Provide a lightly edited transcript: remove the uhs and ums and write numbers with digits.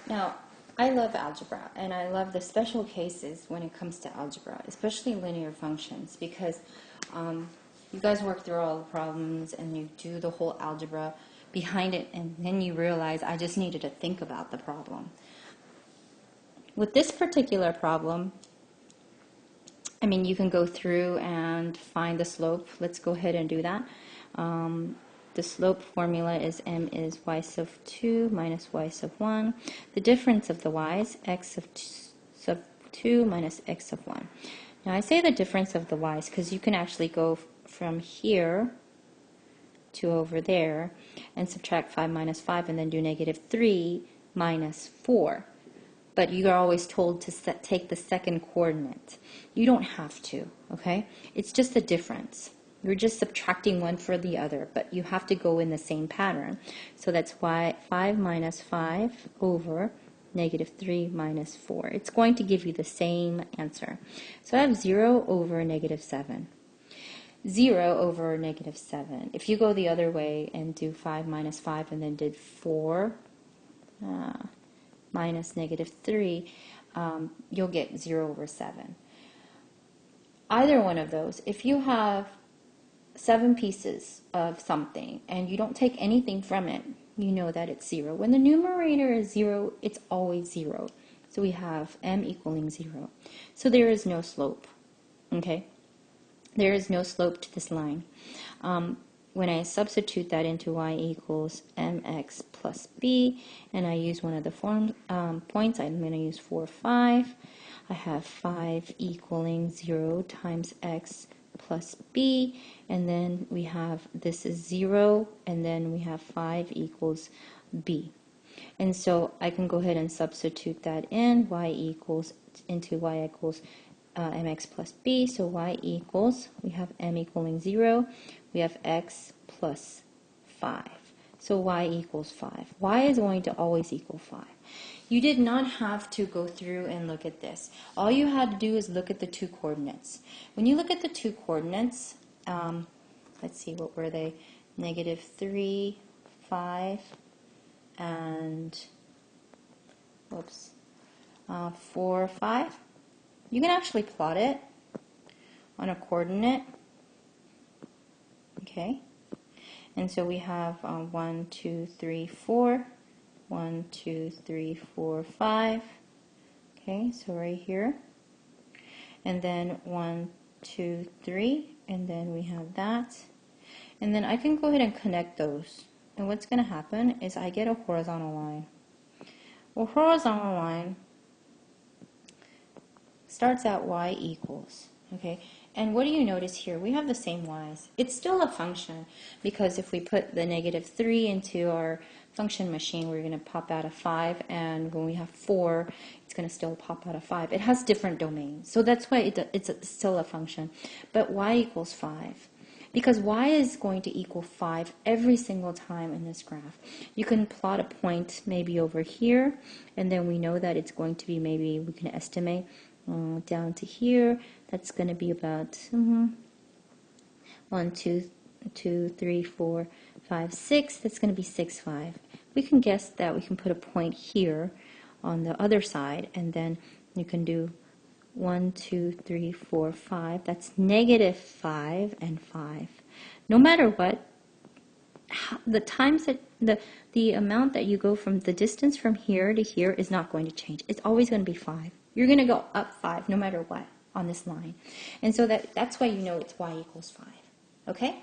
Now, I love algebra, and I love the special cases when it comes to algebra, especially linear functions, because you guys work through all the problems and you do the whole algebra behind it, and then you realize I just needed to think about the problem. With this particular problem, I mean, you can go through and find the slope. Let's go ahead and do that. The slope formula is m is y sub 2 minus y sub 1. The difference of the y's, x sub 2 minus x sub 1. Now I say the difference of the y's because you can actually go from here to over there and subtract 5 minus 5 and then do negative 3 minus 4. But you are always told to take the second coordinate. You don't have to, okay? It's just a difference. You're just subtracting one for the other, but you have to go in the same pattern. So that's why 5 minus 5 over negative 3 minus 4. It's going to give you the same answer. So I have 0 over negative 7. 0 over negative 7. If you go the other way and do 5 minus 5 and then did 4 minus negative 3, you'll get 0 over 7. Either one of those, if you have 7 pieces of something and you don't take anything from it, you know that it's 0. When the numerator is 0, it's always 0. So we have m equaling 0. So there is no slope. Okay? There is no slope to this line. When I substitute that into y equals mx plus b, and I use one of the points, I'm going to use 4, 5. I have 5 equaling 0 times x plus b, and then we have, this is 0, and then we have 5 equals b. And so I can go ahead and substitute that in, y equals mx plus b, so y equals, we have m equaling 0, we have x plus 5. So y equals 5. Y is going to always equal 5. You did not have to go through and look at this. All you had to do is look at the two coordinates. When you look at the two coordinates, let's see, what were they? Negative 3, 5, and, whoops, 4, 5. You can actually plot it on a coordinate. Okay. And so we have 1, 2, 3, 4. 1, 2, 3, 4, 5. Okay, so right here. And then 1, 2, 3. And then we have that. And then I can go ahead and connect those. And what's going to happen is I get a horizontal line. Well, horizontal line starts at y equals. Okay, and what do you notice here? We have the same y's. It's still a function because if we put the negative 3 into our function machine, we're going to pop out a 5, and when we have 4, it's going to still pop out a 5. It has different domains, so that's why it's still a function. But y equals 5. Because y is going to equal 5 every single time in this graph. You can plot a point maybe over here, and then we know that it's going to be, maybe we can estimate down to here. That's going to be about 1, 2, 3, 4, 5, 6. That's going to be 6, 5. We can guess that we can put a point here on the other side, and then you can do 1, 2, 3, 4, 5. That's negative 5 and 5. No matter what, the times that the amount that you go from the distance from here to here is not going to change. It's always going to be 5. You're going to go up 5 no matter what on this line. And so that's why you know it's y equals 5. Okay?